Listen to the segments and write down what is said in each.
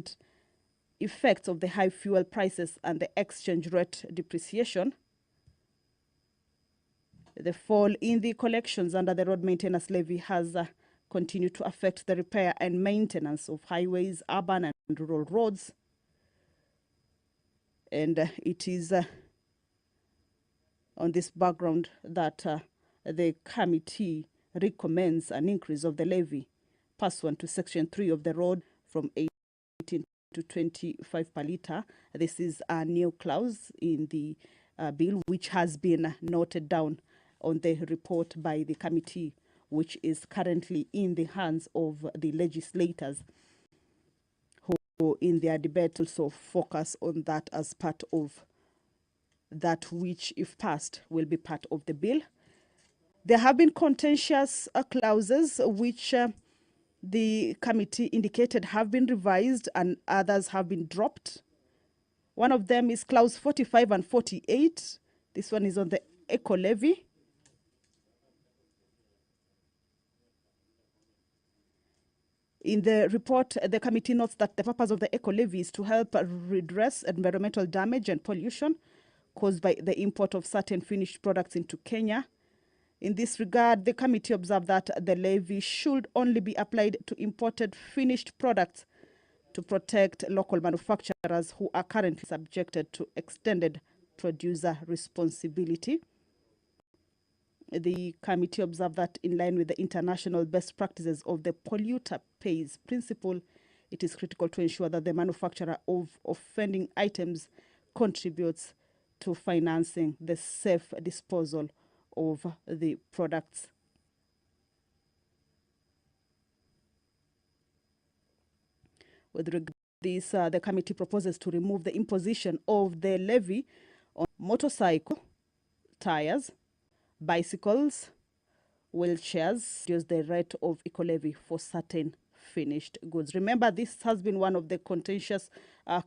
recent effects of the high fuel prices and the exchange rate depreciation, the fall in the collections under the road maintenance levy has continued to affect the repair and maintenance of highways, urban and rural roads. And it is on this background that the committee recommends an increase of the levy pursuant to Section 3 of the road from 18 to 25 per litre. This is a new clause in the bill, which has been noted down on the report by the committee, which is currently in the hands of the legislators, who in their debate also focus on that as part of that which, if passed, will be part of the bill. There have been contentious clauses which the committee indicated have been revised and others have been dropped. One of them is clause 45 and 48. This one is on the eco levy. In the report, the committee notes that the purpose of the eco levy is to help redress environmental damage and pollution caused by the import of certain finished products into Kenya. In this regard, the committee observed that the levy should only be applied to imported finished products to protect local manufacturers who are currently subjected to extended producer responsibility. The committee observed that in line with the international best practices of the polluter pays principle, it is critical to ensure that the manufacturer of offending items contributes to financing the safe disposal of the products. With regard to this, the committee proposes to remove the imposition of the levy on motorcycle tires, bicycles, wheelchairs, reduce the rate of eco-levy for certain finished goods. Remember, this has been one of the contentious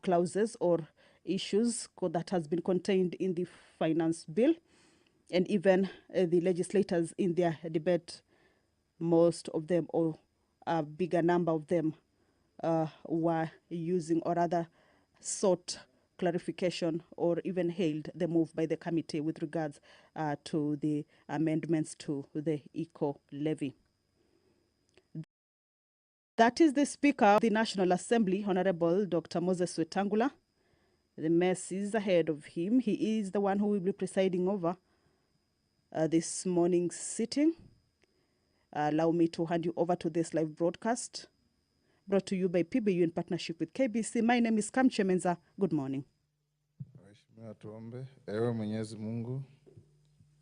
clauses or issues that has been contained in the finance bill. And even the legislators in their debate, most of them, or a bigger number of them, were using or rather sought clarification or even hailed the move by the committee with regards to the amendments to the eco levy. That is the Speaker of the National Assembly, Honorable Dr. Moses Wetangula. The mess is ahead of him. He is the one who will be presiding over this morning's sitting. Allow me to hand you over to this live broadcast, brought to you by PBU in partnership with KBC. My name is Kamche Menza. Good morning. Waheshimiwa, tuombe. Ewe Mwenyezi Mungu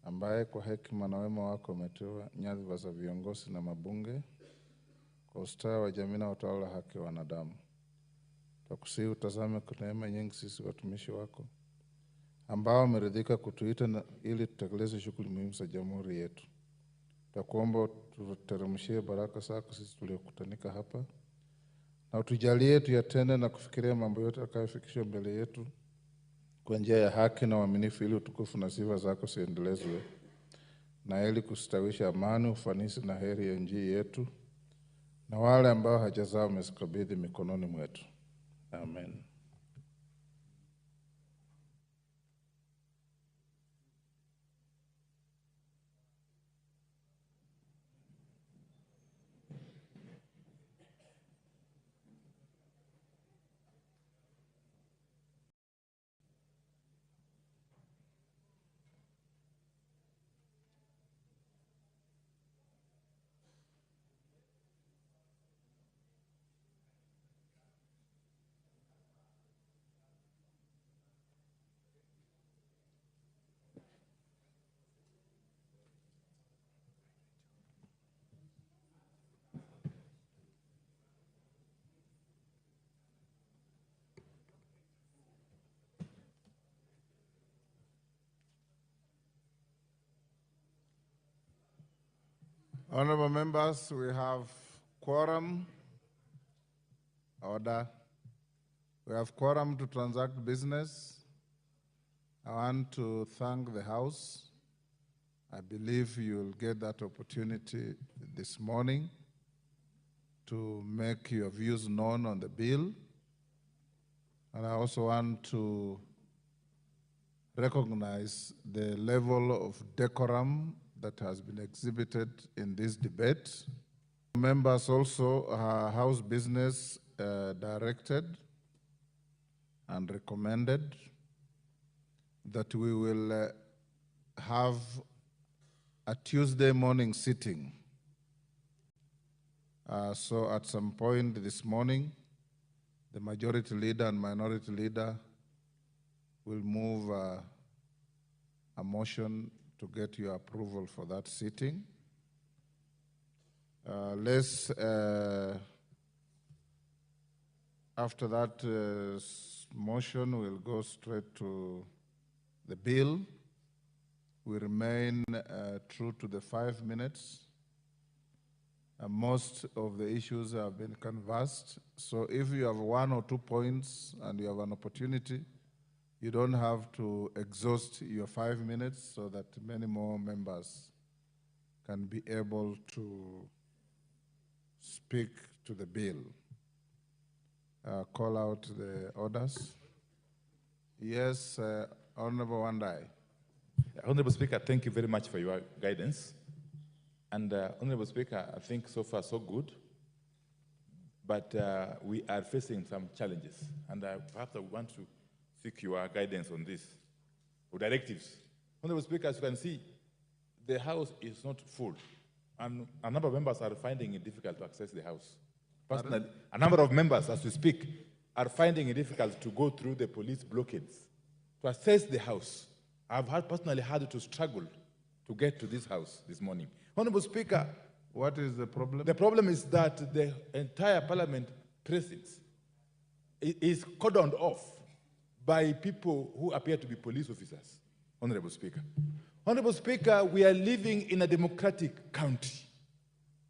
ambaye kwa hekima na wema wako umetoa nyadhifa za viongozi na mabunge kwa ustawi wa jamii na utawala haki wa wanadamu, tukusihi utazame kwa neema nyingi sisi watumishi wako ambao umeridhika kutuita ili tutekeleze shughuli muhimu za jamhuri yetu. Tukuomba tuteremshie baraka zako sisi tuliokutanika hapa, na utujalie tuyatende na kufikiria mambo yote yatakayofikishwa mbele yetu kwa njia ya haki na uaminifu, ili utukufu na sifa zako ziendelezwe, na ili kustawisha amani, ufanisi na heri ya nchi yetu na wale ambao haja zao umezikabidhi mikononi mwetu. Amen. Honorable members, we have quorum. Order. We have quorum to transact business. I want to thank the House. I believe you will get that opportunity this morning to make your views known on the bill And I also want to recognize the level of decorum that has been exhibited in this debate. Members also, House Business directed and recommended that we will have a Tuesday morning sitting. So at some point this morning, the majority leader and minority leader will move a motion to get your approval for that sitting. After that motion, we'll go straight to the bill. We remain true to the 5 minutes. Most of the issues have been canvassed. So if you have 1 or 2 points and you have an opportunity, you don't have to exhaust your 5 minutes so that many more members can be able to speak to the bill. Call out the orders. Yes, Honorable Wandai. Honorable Speaker, thank you very much for your guidance. And Honorable Speaker, I think so far so good, but we are facing some challenges, and perhaps I want to seek your guidance on this, or directives. Honorable Speaker, as you can see, the House is not full, and a number of members are finding it difficult to access the House. Personally, a number of members, as we speak, are finding it difficult to go through the police blockades to access the House. I've personally had to struggle to get to this House this morning. Honorable Speaker, what is the problem? The problem is that the entire Parliament precincts is cordoned off by people who appear to be police officers, Honorable Speaker. Honorable Speaker, we are living in a democratic country,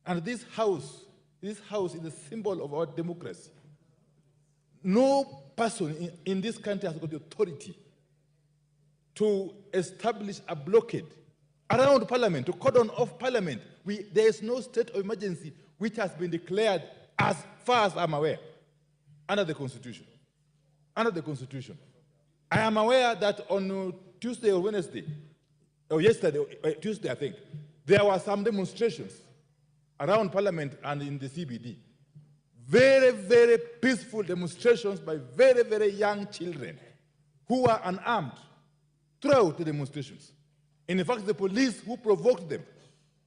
and this House is a symbol of our democracy. No person in this country has got the authority to establish a blockade around Parliament, to cordon off Parliament. There is no state of emergency which has been declared, as far as I'm aware, under the Constitution. Under the Constitution. I am aware that on Tuesday or Wednesday, or yesterday, Tuesday I think, there were some demonstrations around Parliament and in the CBD. Very, very peaceful demonstrations by very, very young children who were unarmed throughout the demonstrations. In fact, the police who provoked them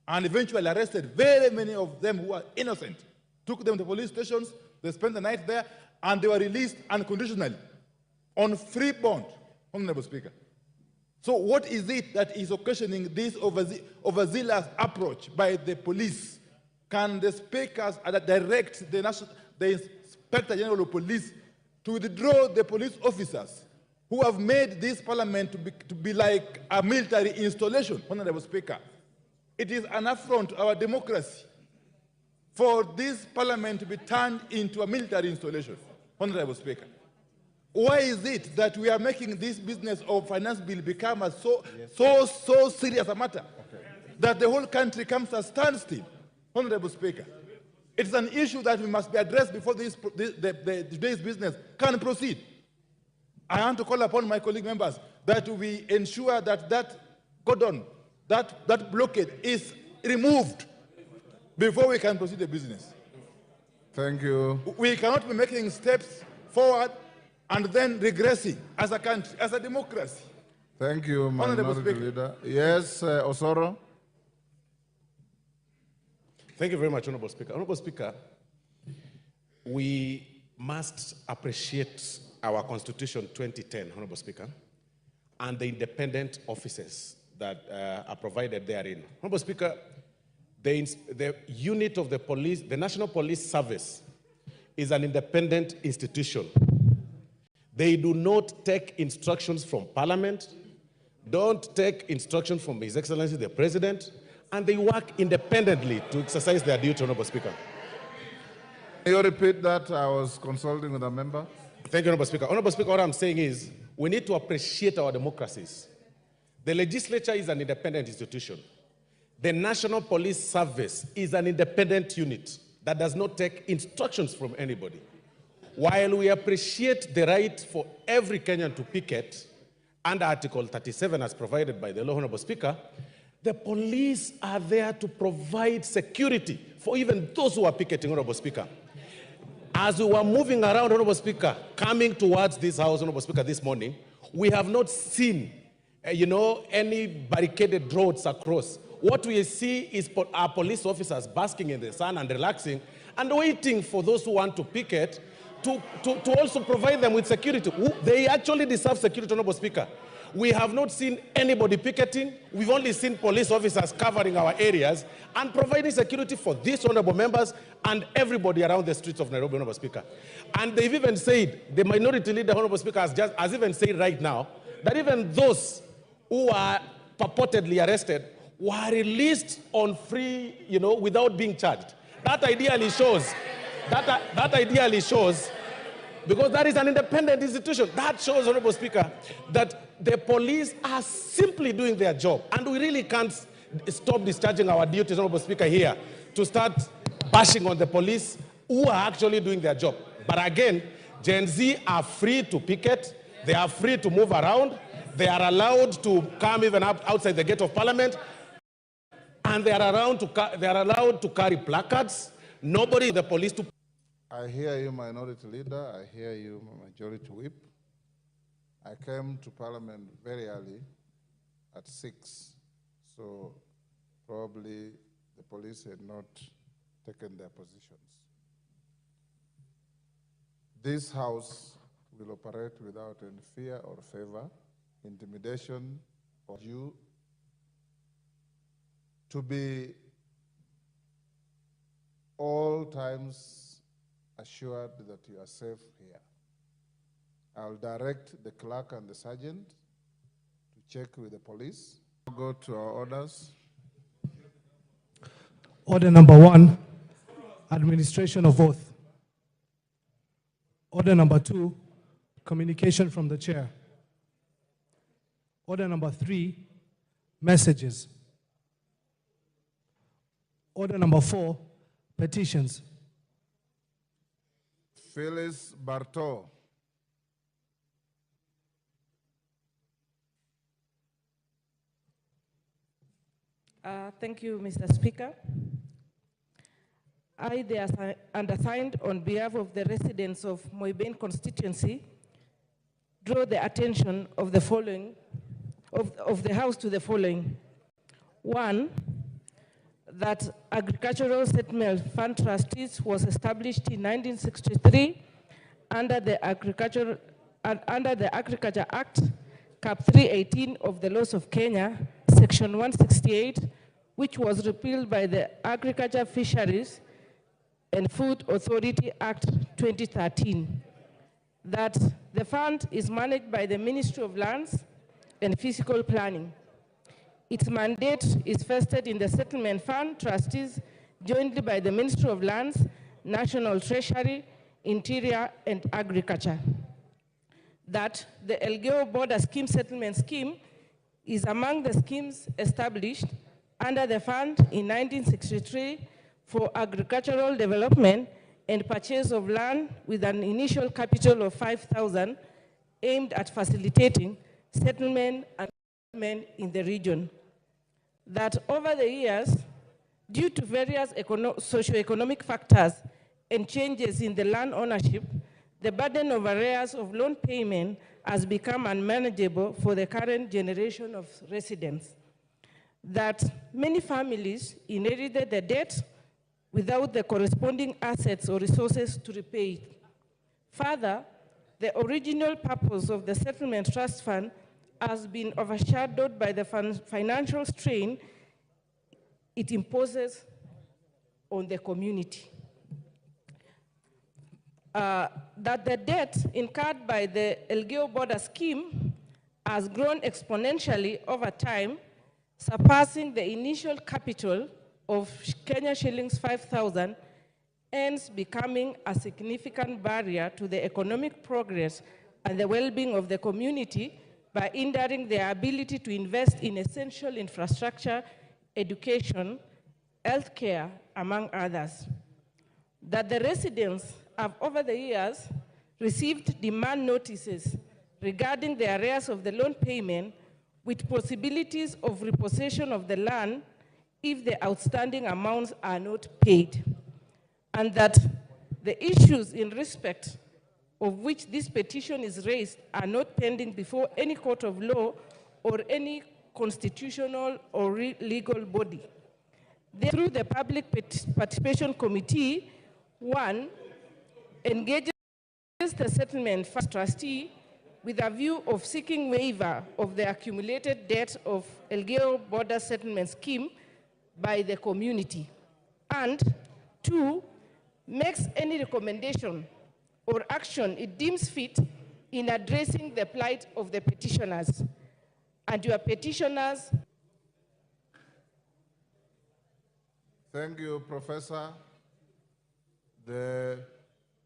and eventually arrested very many of them who were innocent, took them to police stations, they spent the night there, and they were released unconditionally on free bond, Honorable Speaker. So what is it that is occasioning this overzealous approach by the police? Can the speakers direct the Inspector General of Police to withdraw the police officers who have made this Parliament to be like a military installation, Honorable Speaker? It is an affront to our democracy for this Parliament to be turned into a military installation, Honorable Speaker. Why is it that we are making this business of finance bill become a so serious a matter that the whole country comes to a standstill, Honorable Speaker? It's an issue that we must be addressed before today's business can proceed. I want to call upon my colleague members that we ensure that that cordon, that blockade is removed before we can proceed the business. Thank you. We cannot be making steps forward and then regressing as a country, as a democracy. Thank you, Minority Leader. Yes, Osoro. Thank you very much, Honorable Speaker. Honorable Speaker, we must appreciate our Constitution 2010, Honorable Speaker, and the independent offices that are provided therein. Honorable Speaker, the unit of the police, the National Police Service, is an independent institution. They do not take instructions from Parliament, don't take instructions from His Excellency the President, and they work independently to exercise their duty, Honorable Speaker. Can you repeat that? I was consulting with a member. Thank you, Honorable Speaker. Honorable Speaker, what I'm saying is we need to appreciate our democracies. The legislature is an independent institution. The National Police Service is an independent unit that does not take instructions from anybody. while we appreciate the right for every Kenyan to picket under Article 37 as provided by the law, Honorable Speaker, the police are there to provide security for even those who are picketing, Honorable Speaker. As we were moving around, Honorable Speaker, coming towards this house, Honorable Speaker, this morning, we have not seen, any barricaded roads across. What we see is our police officers basking in the sun and relaxing and waiting for those who want to picket to also provide them with security. They actually deserve security, Honorable Speaker. We have not seen anybody picketing. We've only seen police officers covering our areas and providing security for these honorable members and everybody around the streets of Nairobi, Honorable Speaker. And they've even said, the minority leader, Honorable Speaker, has even said right now that even those who are purportedly arrested were released on free, without being charged. That ideally shows, because that is an independent institution, that shows, Honorable Speaker, that the police are simply doing their job. And we really can't stop discharging our duties, Honorable Speaker, here to start bashing on the police who are actually doing their job. But again, Gen Z are free to picket. They are free to move around. They are allowed to come even up outside the gate of Parliament. And they are allowed to carry placards. Nobody in the police to... I hear you, Minority Leader. I hear you, Majority Whip. I came to Parliament very early, at 6, so probably the police had not taken their positions. This House will operate without any fear or favor, intimidation, or you to be all times assured that you are safe here. I'll direct the clerk and the sergeant to check with the police. Go to our orders. Order number 1, administration of oath. Order number 2, communication from the chair. Order number 3, messages. Order number 4, petitions. Phyllis Barto. Thank you, Mr. Speaker. I, the undersigned, on behalf of the residents of Moiben constituency, draw the attention of the following, of the House to the following. 1, that Agricultural Settlement Fund Trustees was established in 1963 under the Agriculture Act, Cap 318 of the Laws of Kenya, Section 168, which was repealed by the Agriculture, Fisheries and Food Authority Act 2013. That the fund is managed by the Ministry of Lands and Physical Planning. Its mandate is vested in the Settlement Fund Trustees jointly by the Ministry of Lands, National Treasury, Interior and Agriculture. That the Elgeyo Border Scheme Settlement Scheme is among the schemes established under the fund in 1963 for agricultural development and purchase of land with an initial capital of 5,000 aimed at facilitating settlement and development in the region. That over the years, due to various socio-economic factors and changes in the land ownership, the burden of arrears of loan payment has become unmanageable for the current generation of residents. That many families inherited the debt without the corresponding assets or resources to repay it. Further, the original purpose of the Settlement Trust Fund has been overshadowed by the financial strain it imposes on the community. That the debt incurred by the Elgeyo Border Scheme has grown exponentially over time, surpassing the initial capital of Kenya shillings 5,000, hence becoming a significant barrier to the economic progress and the well-being of the community by hindering their ability to invest in essential infrastructure, education, healthcare, among others. That the residents have over the years received demand notices regarding the arrears of the loan payment with possibilities of repossession of the land if the outstanding amounts are not paid, and that the issues in respect of which this petition is raised are not pending before any court of law or any constitutional or legal body. Through the Public Participation Committee, 1, engages the settlement fund trustee with a view of seeking waiver of the accumulated debt of Elgeyo Border Settlement Scheme by the community. And 2, makes any recommendation or action it deems fit in addressing the plight of the petitioners. And your petitioners. Thank you, Professor.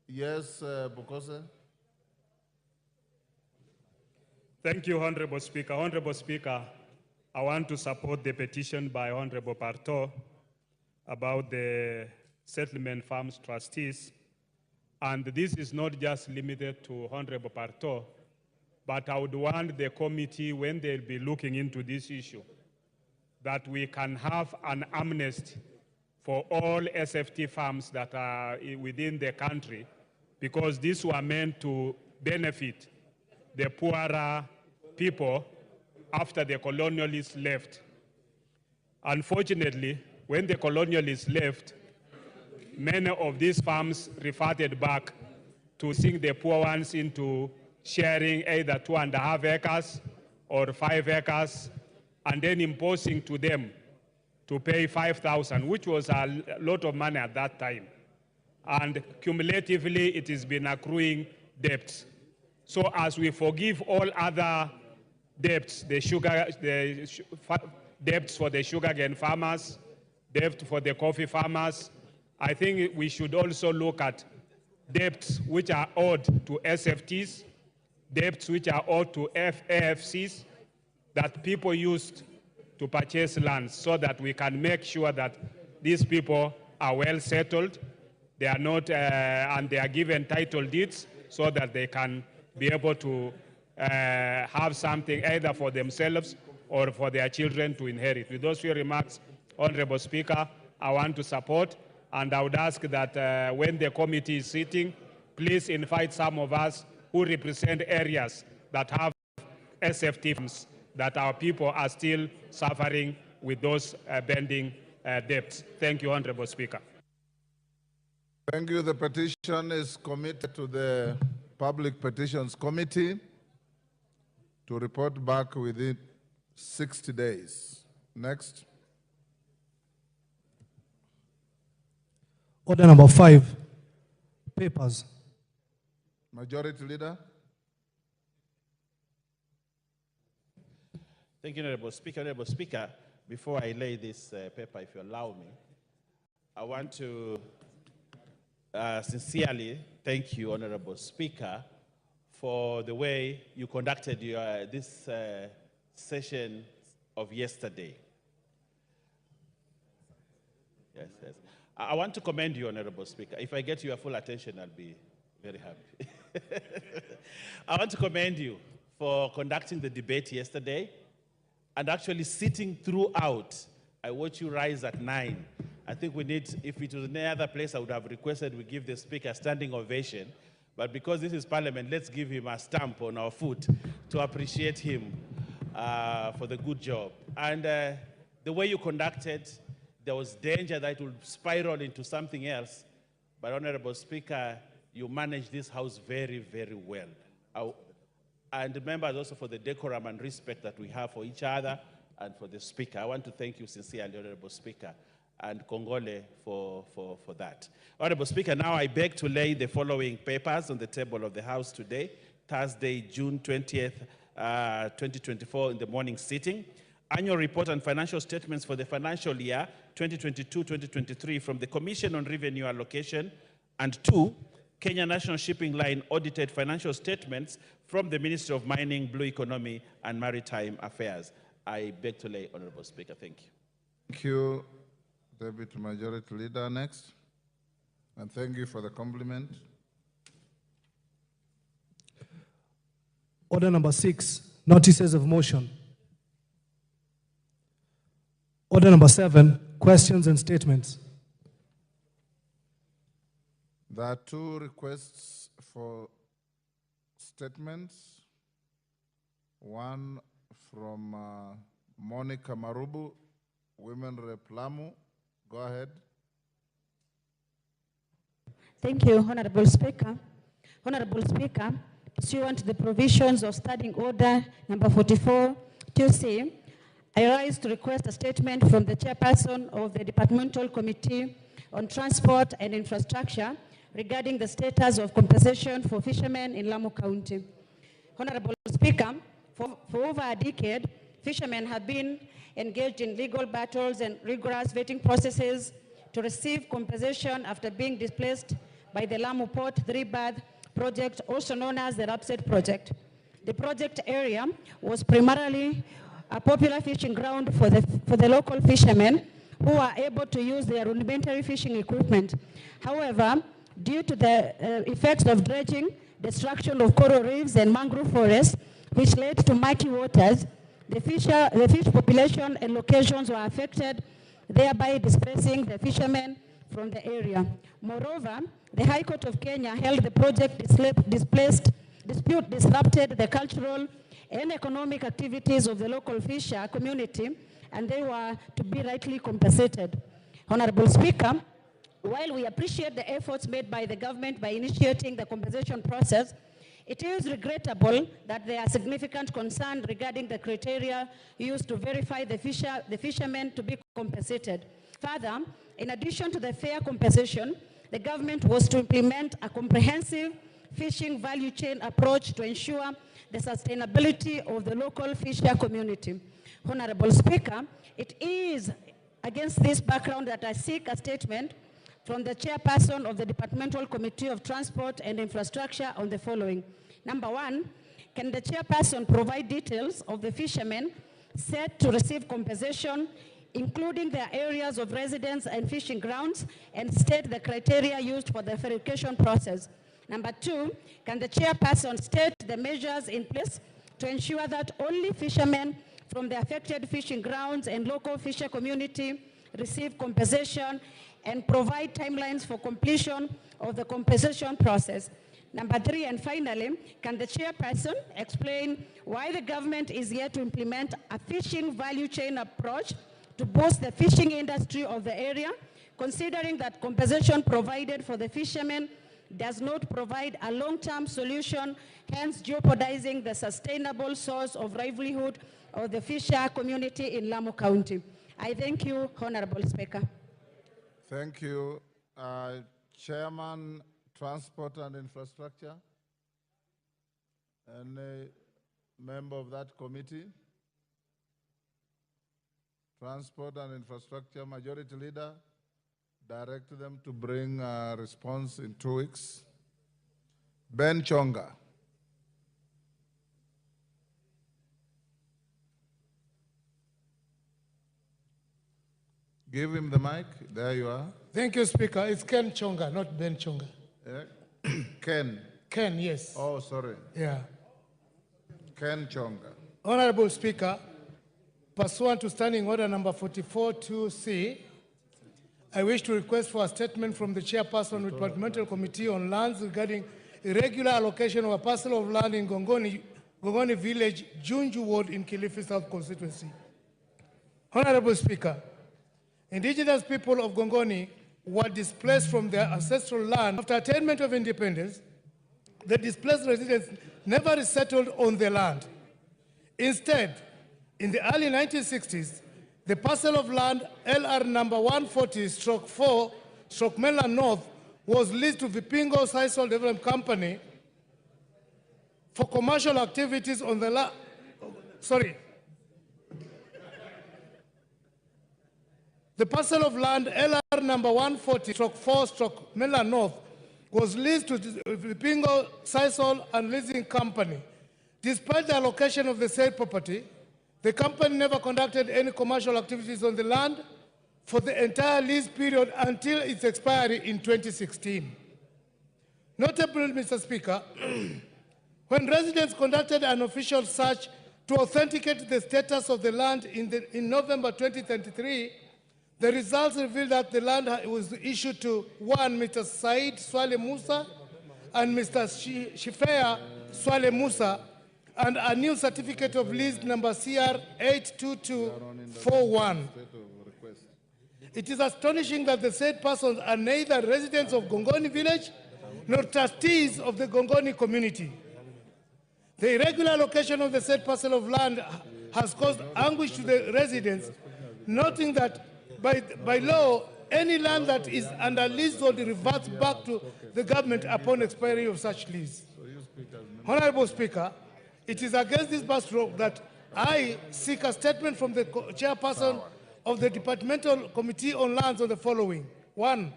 Yes, Bukose. Thank you, Honorable Speaker. Honorable Speaker, I want to support the petition by Honorable Parto about the settlement farms trustees. And this is not just limited to Honorable Parto, but I would want the committee, when they'll be looking into this issue, that we can have an amnesty for all SFT farms that are within the country, because these were meant to benefit the poorer people after the colonialists left. Unfortunately, when the colonialists left, many of these farms reverted back to seeing the poor ones into sharing either 2.5 acres or 5 acres, and then imposing to them to pay 5,000, which was a lot of money at that time. And cumulatively, it has been accruing debts. So as we forgive all other debts, debts for the sugarcane farmers, debt for the coffee farmers, I think we should also look at debts which are owed to SFTs, debts which are owed to AFCs that people used to purchase lands, so that we can make sure that these people are well settled, they are not, and they are given title deeds so that they can be able to have something either for themselves or for their children to inherit. With those few remarks, Honorable Speaker, I want to support, and I would ask that when the committee is sitting, please invite some of us who represent areas that have SFT farms, that our people are still suffering with those pending debts. Thank you, Honorable Speaker. Thank you. The petition is committed to the Public Petitions Committee to report back within 60 days. Next. Order number 5, papers. Majority Leader. Thank you, Honorable Speaker. Honorable Speaker, before I lay this paper, if you allow me, I want to sincerely thank you, Honorable Speaker, for the way you conducted this session of yesterday. Yes, yes. I want to commend you, Honorable Speaker. If I get your full attention, I'll be very happy. I want to commend you for conducting the debate yesterday and actually sitting throughout. I watched you rise at 9. I think we need, if it was any other place, I would have requested we give the Speaker a standing ovation. But because this is Parliament, let's give him a stamp on our foot to appreciate him for the good job. And the way you conducted, there was danger that it would spiral into something else. But Honorable Speaker, you managed this House very, very well. And members also for the decorum and respect that we have for each other and for the Speaker. I want to thank you sincerely, Honorable Speaker, and Congole for that. Honorable Speaker, now I beg to lay the following papers on the table of the House today, Thursday, June 20th, 2024, in the morning sitting. Annual report and financial statements for the financial year 2022-2023 from the Commission on Revenue Allocation, and 2, Kenya National Shipping Line audited financial statements from the Ministry of Mining, Blue Economy, and Maritime Affairs. I beg to lay, Honorable Speaker. Thank you. Thank you, Deputy Majority Leader. Next. And thank you for the compliment. Order number 6, notices of motion. Order number 7, questions and statements. There are 2 requests for statements. One from Monica Marubu, Women Rep Lamu. Go ahead. Thank you, Honorable Speaker. Honorable Speaker, pursuant to the provisions of Standing Order number 44, 2C, I rise to request a statement from the chairperson of the Departmental Committee on Transport and Infrastructure regarding the status of compensation for fishermen in Lamu County. Honorable Speaker, for over a decade, fishermen have been engaged in legal battles and rigorous vetting processes to receive compensation after being displaced by the Lamu Port 3-berth project, also known as the Rapset project. The project area was primarily a popular fishing ground for the local fishermen who are able to use their rudimentary fishing equipment. However, due to the effects of dredging, destruction of coral reefs and mangrove forests, which led to murky waters, the fish population and locations were affected, thereby displacing the fishermen from the area. Moreover, the High Court of Kenya held the project dispute disrupted the cultural and economic activities of the local fisher community, and they were to be rightly compensated. Honorable Speaker, while we appreciate the efforts made by the government by initiating the compensation process, it is regrettable that there are significant concerns regarding the criteria used to verify the fishermen to be compensated. Further, in addition to the fair compensation, the government was to implement a comprehensive fishing value chain approach to ensure the sustainability of the local fisher community. Honorable Speaker, it is against this background that I seek a statement from the chairperson of the Departmental Committee of Transport and Infrastructure on the following. Number 1, can the chairperson provide details of the fishermen set to receive compensation, including their areas of residence and fishing grounds, and state the criteria used for the verification process? Number 2, can the chairperson state the measures in place to ensure that only fishermen from the affected fishing grounds and local fisher community receive compensation, and provide timelines for completion of the compensation process? Number 3, and finally, can the chairperson explain why the government is yet to implement a fishing value chain approach to boost the fishing industry of the area, considering that compensation provided for the fishermen does not provide a long-term solution, hence jeopardizing the sustainable source of livelihood of the fisher community in Lamu County? I thank you, Honorable Speaker. Thank you. Chairman, Transport and Infrastructure. Any member of that committee? Transport and Infrastructure Majority Leader, direct them to bring a response in 2 weeks. Ben Chonga. Give him the mic. There you are. Thank you, Speaker. It's Ken Chonga, not Ben Chonga. Ken. Ken, yes. Oh, sorry. Yeah. Ken Chonga. Honorable Speaker, pursuant to Standing Order number 44-2C, I wish to request for a statement from the chairperson of the Departmental Committee on Lands regarding irregular allocation of a parcel of land in Gongoni Village, Junju Ward in Kilifi South Constituency. Honorable Speaker, indigenous people of Gongoni were displaced from their ancestral land after attainment of independence. The displaced residents never resettled on the land. Instead, in the early 1960s, the parcel of land LR number 140/4/Mainland North was leased to Vipingo Sisal Development Company for commercial activities on the land. The parcel of land LR number 140/4/Mainland North was leased to Vipingo Sisal and Leasing Company. Despite the allocation of the said property, the company never conducted any commercial activities on the land for the entire lease period until its expiry in 2016. Notably, Mr. Speaker, When residents conducted an official search to authenticate the status of the land in November 2023, the results revealed that the land was issued to one, Mr. Said Swale Musa and Mr. Shifea Swale Musa, and a new certificate of lease number CR 82241. It is astonishing that the said persons are neither residents of Gongoni village nor trustees of the Gongoni community. The irregular location of the said parcel of land has caused anguish to the residents, noting that by law, any land that is under leasehold reverts back to the government upon expiry of such lease. Honorable Speaker, it is against this backdrop that I seek a statement from the chairperson of the Departmental Committee on Lands on the following. 1.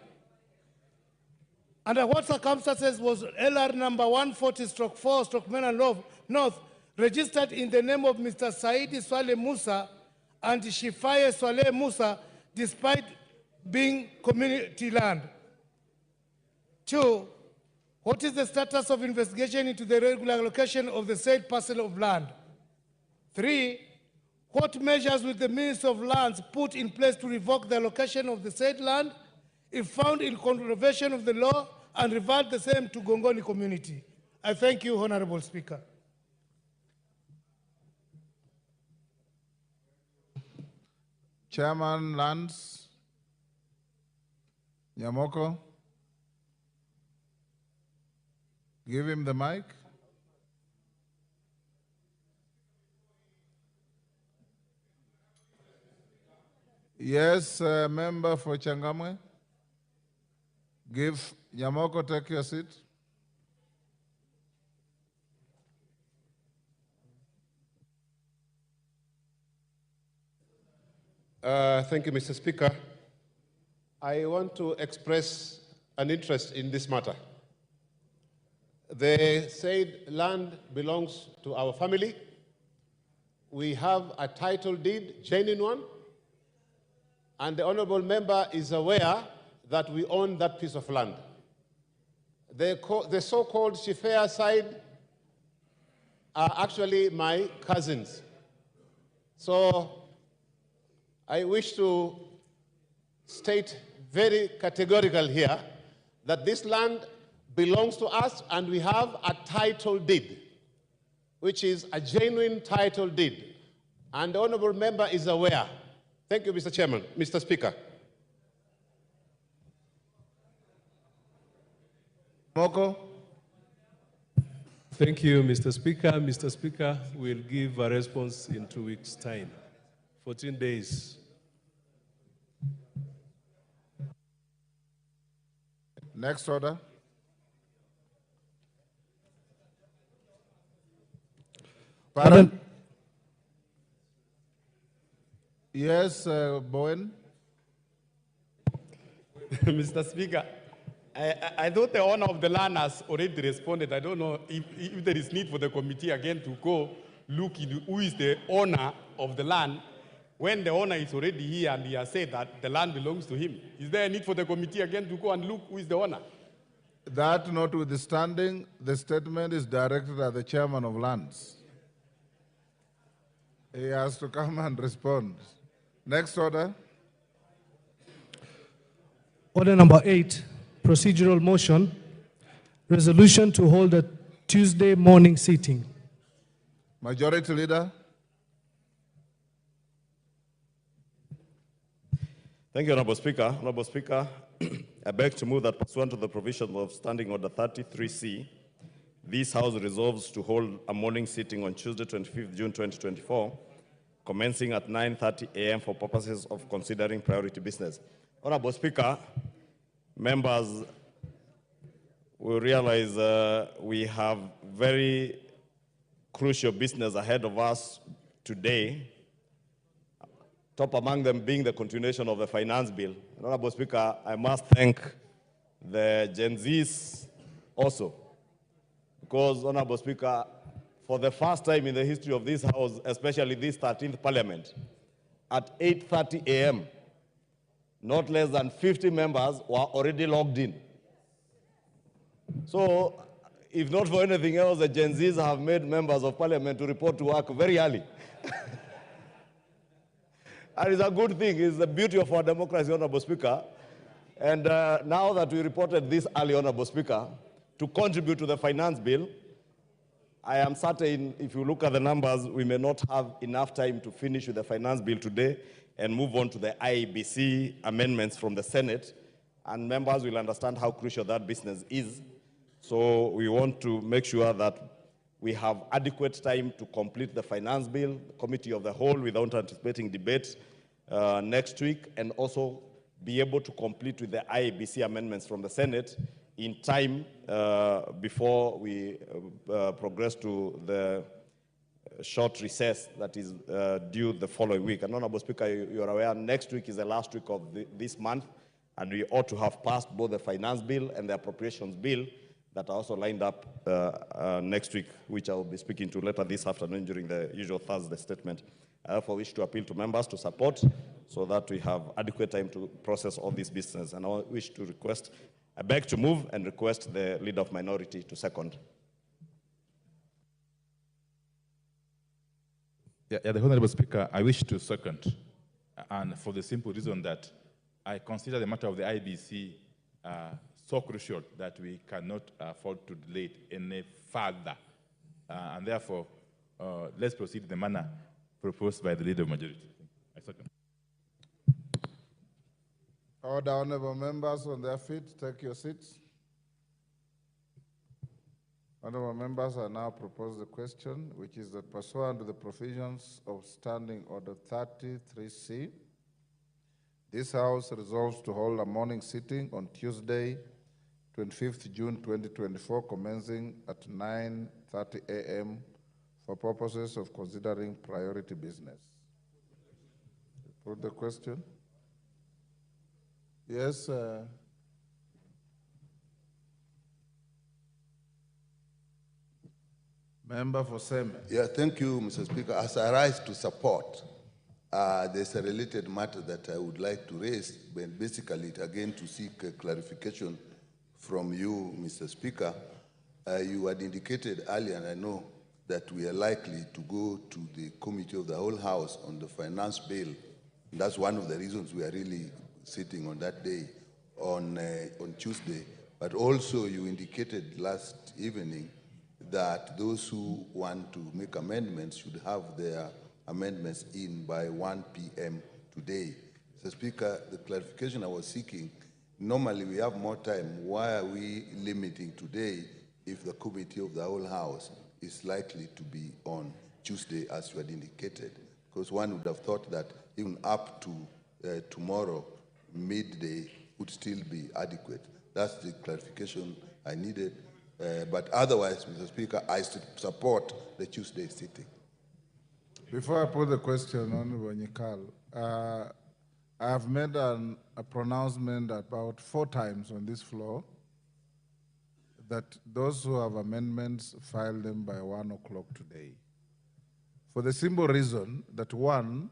Under what circumstances was LR number 140/4/Mena North registered in the name of Mr. Saidi Swale Musa and Shifaye Swale Musa despite being community land? 2. What is the status of investigation into the irregular allocation of the said parcel of land? 3. What measures will the Minister of Lands put in place to revoke the allocation of the said land if found in contravention of the law and revert the same to Gongoni community? I thank you, Honorable Speaker. Chairman Lands, Nyamoko, give him the mic. Yes, member for Changamwe. Give Nyamoko, take your seat. Thank you, Mr. Speaker. I want to express an interest in this matter. The said land belongs to our family. We have a title deed, genuine one, and the honorable member is aware that we own that piece of land. The so-called Shifea side are actually my cousins. So I wish to state very categorical here that this land belongs to us and we have a title deed, which is a genuine title deed. And the honorable member is aware. Thank you, Mr. Chairman. Mr. Speaker. Moko. Thank you, Mr. Speaker. Mr. Speaker, we'll give a response in 2 weeks' time. 14 days. Next order. Pardon? Yes, Bowen. Mr. Speaker, I thought the owner of the land has already responded. I don't know if there is need for the committee again to go look into who is the owner of the land when the owner is already here and he has said that the land belongs to him. Is there a need for the committee again to go and look who is the owner? That notwithstanding, the statement is directed at the chairman of lands. He has to come and respond. Next order. Order number 8, procedural motion, resolution to hold a Tuesday morning sitting. Majority Leader. Thank you, Honorable Speaker. Honorable Speaker, I beg to move that pursuant to the provisions of Standing Order 33C, this House resolves to hold a morning sitting on Tuesday, 25th June 2024, commencing at 9:30 a.m. for purposes of considering priority business. Honorable Speaker, members will realize we have very crucial business ahead of us today, top among them being the continuation of the finance bill. Honorable Speaker, I must thank the Gen Zs also, because, Honorable Speaker, for the first time in the history of this House, especially this 13th Parliament, at 8:30 a.m., not less than 50 members were already logged in. So if not for anything else, the Gen Zs have made members of parliament to report to work very early. And it's a good thing. It's the beauty of our democracy, Honorable Speaker. And now that we reported this early, Honorable Speaker, to contribute to the finance bill, I am certain if you look at the numbers, we may not have enough time to finish with the finance bill today and move on to the IEBC amendments from the Senate. And members will understand how crucial that business is. So we want to make sure that we have adequate time to complete the finance bill, the committee of the whole, without anticipating debate next week, and also be able to complete with the IEBC amendments from the Senate in time before we progress to the short recess that is due the following week. And Honorable Speaker, you are aware, next week is the last week of this month, and we ought to have passed both the finance bill and the appropriations bill that are also lined up next week, which I will be speaking to later this afternoon during the usual Thursday statement. I therefore wish to appeal to members to support so that we have adequate time to process all this business. And I wish to request, I beg to move and request the Leader of Minority to second. The Honorable Speaker, I wish to second, and for the simple reason that I consider the matter of the IBC so crucial that we cannot afford to delay it any further. And therefore, let's proceed in the manner proposed by the Leader of Majority. I second. Order, honorable members on their feet, take your seats. Honorable members, I now propose the question, which is that pursuant to the provisions of Standing Order 33C, this House resolves to hold a morning sitting on Tuesday, 25th June 2024, commencing at 9:30 a.m. for purposes of considering priority business. Put the question. Yes. Member for Seme. Yeah, thank you, Mr. Speaker. As I rise to support, there's a related matter that I would like to raise, but basically, again, to seek a clarification from you, Mr. Speaker. You had indicated earlier, and I know that we are likely to go to the Committee of the Whole House on the finance bill. And that's one of the reasons we are really sitting on that day, on Tuesday. But also, you indicated last evening that those who want to make amendments should have their amendments in by 1 p.m. today. Mr. Speaker, the clarification I was seeking, normally we have more time. Why are we limiting today if the Committee of the Whole House is likely to be on Tuesday, as you had indicated? Because one would have thought that even up to tomorrow, midday, would still be adequate. That's the clarification I needed. But otherwise, Mr. Speaker, I support the Tuesday sitting. Before I put the question, Honorable Nyikal, I have made a pronouncement about 4 times on this floor that those who have amendments file them by 1 o'clock today. For the simple reason that, 1,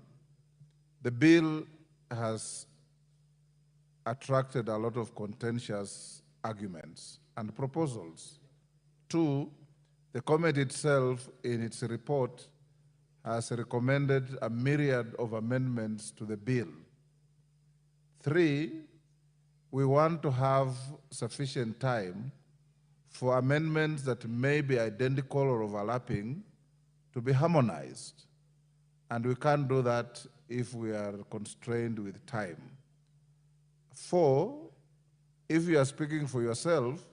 the bill has attracted a lot of contentious arguments and proposals. 2, the committee itself, in its report, has recommended a myriad of amendments to the bill. 3, we want to have sufficient time for amendments that may be identical or overlapping to be harmonized. And we can't do that if we are constrained with time. 4, if you are speaking for yourself,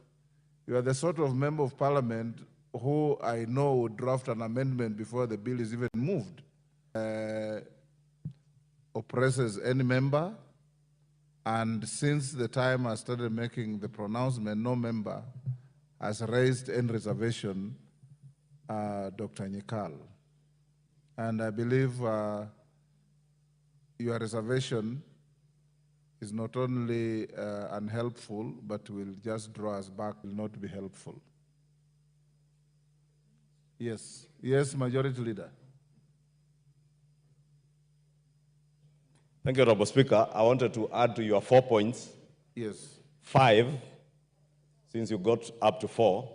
you are the sort of member of parliament who I know would draft an amendment before the bill is even moved. Oppresses any member, and since the time I started making the pronouncement, no member has raised any reservation, Dr. Nyikal. And I believe your reservation is not only unhelpful, but will just draw us back, will not be helpful. Yes. Yes, Majority Leader. Thank you, Honorable Speaker. I wanted to add to your 4 points. Yes. 5, since you got up to 4,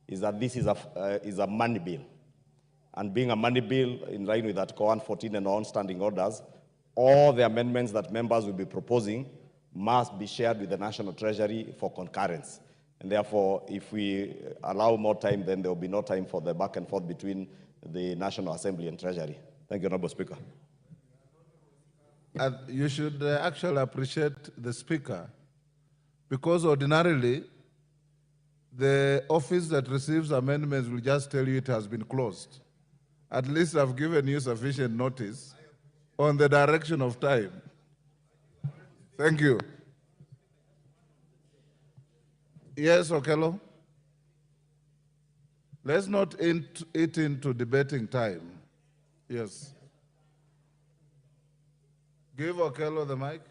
is that this is a money bill. And being a money bill, in line with Article 114 and on standing orders, all the amendments that members will be proposing must be shared with the National Treasury for concurrence. And therefore, if we allow more time, then there will be no time for the back and forth between the National Assembly and Treasury. Thank you, Honorable Speaker. And you should actually appreciate the Speaker, because ordinarily, the office that receives amendments will just tell you it has been closed. At least I've given you sufficient notice on the direction of time. Thank you. Yes, Okello? Let's not eat into debating time. Yes. Give Okello the mic.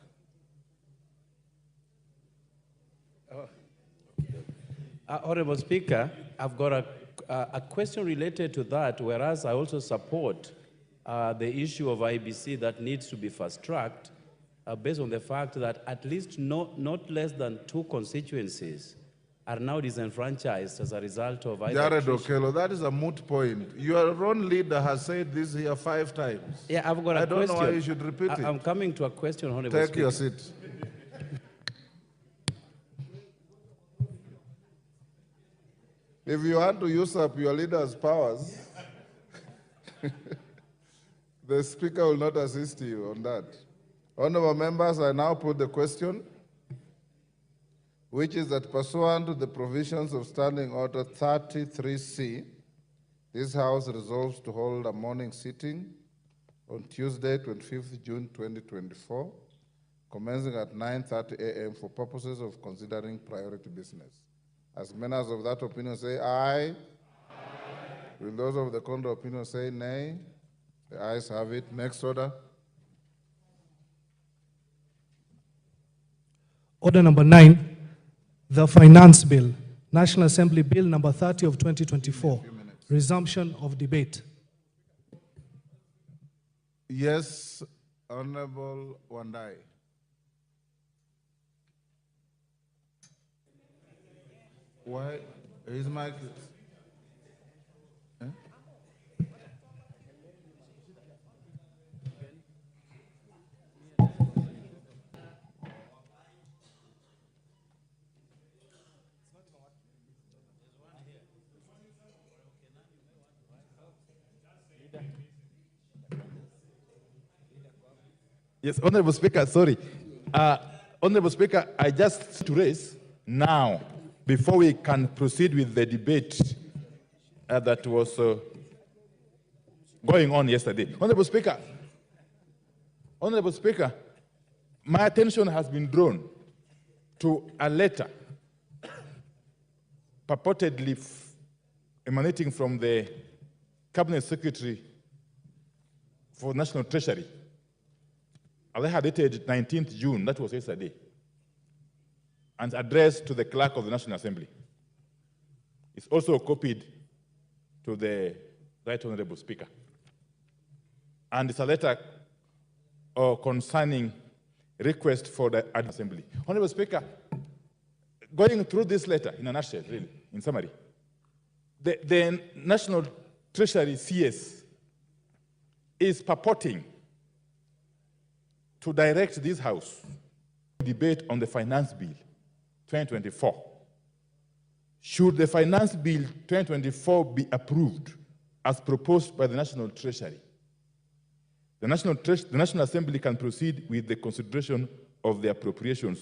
Honorable Speaker, I've got a question related to that, whereas I also support the issue of IBC that needs to be fast-tracked based on the fact that at least not less than 2 constituencies are now disenfranchised as a result of either Jared Okello, that is a moot point. Your own leader has said this here 5 times. Yeah, I've got a question. I don't know why you should repeat it. I'm coming to a question, Honorable Take Speaker. your seat. If you want to use up your leader's powers, the Speaker will not assist you on that. Honorable members, I now put the question, which is that pursuant to the provisions of Standing Order 33C, this House resolves to hold a morning sitting on Tuesday, 25th June 2024, commencing at 9:30 a.m. for purposes of considering priority business. As members of that opinion say aye. Aye. Will those of the contrary opinion say nay? The ayes have it. Next order. Order number 9, the Finance Bill, National Assembly Bill number 30 of 2024, resumption of debate. Yes, Honorable Wandai. Why? His mic. Eh? Yes, Honorable Speaker, sorry. Honorable Speaker, I just to raise now, before we can proceed with the debate that was going on yesterday. Honorable Speaker, my attention has been drawn to a letter purportedly emanating from the Cabinet Secretary for National Treasury. A letter dated 19th June, that was yesterday, and addressed to the Clerk of the National Assembly. It's also copied to the Right Honorable Speaker. And it's a letter concerning request for the Assembly. Honorable Speaker, going through this letter in a nutshell, really, in summary, the National Treasury CS is purporting to direct this House to debate on the Finance Bill 2024. Should the Finance Bill 2024 be approved as proposed by the National Treasury, the National Assembly can proceed with the consideration of the Appropriations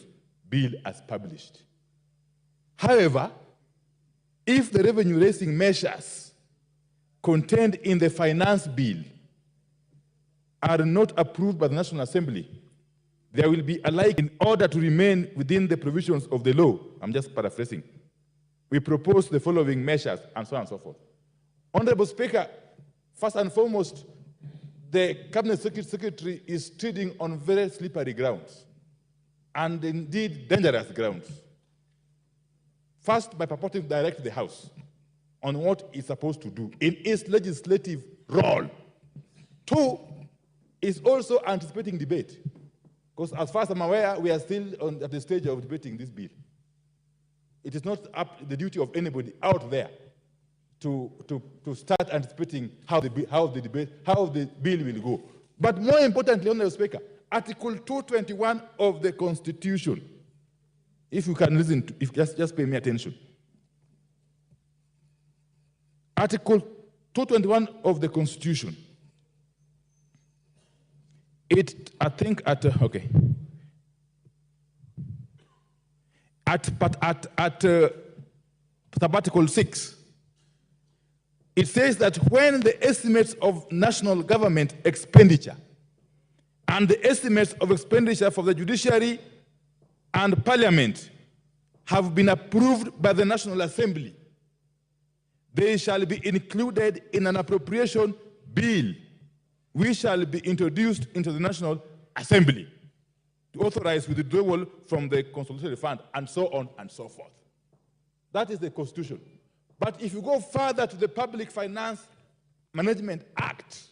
Bill as published. However, if the revenue-raising measures contained in the Finance Bill are not approved by the National Assembly, there will be a like in order to remain within the provisions of the law. I'm just paraphrasing. We propose the following measures, and so on and so forth. Honorable Speaker, first and foremost, the Cabinet Secretary is treading on very slippery grounds, and indeed dangerous grounds. First, by purporting to direct the House on what it's supposed to do in its legislative role. Two, is also anticipating debate. Because as far as I'm aware, we are still at the stage of debating this bill. It is not up the duty of anybody out there to start anticipating how the bill will go. But more importantly, Honorable Speaker, Article 221 of the Constitution, if you can listen, just pay me attention. Article 221 of the Constitution. At Article 6, it says that when the estimates of national government expenditure and the estimates of expenditure for the judiciary and parliament have been approved by the National Assembly, they shall be included in an appropriation bill which shall be introduced into the National Assembly to authorize withdrawal from the Consolidated Fund, and so on and so forth. That is the Constitution. But if you go further to the Public Finance Management Act,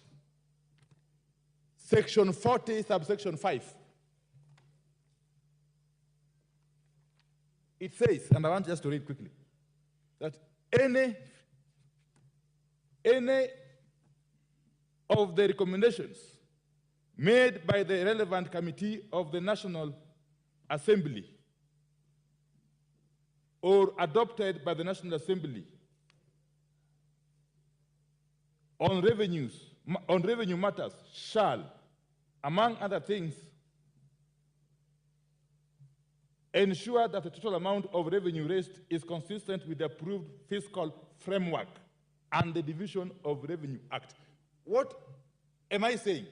Section 40, subsection 5, it says, and I want just to read quickly, that any of the recommendations made by the relevant committee of the National Assembly or adopted by the National Assembly on revenue matters shall, among other things, ensure that the total amount of revenue raised is consistent with the approved fiscal framework and the Division of Revenue Act. What am I saying?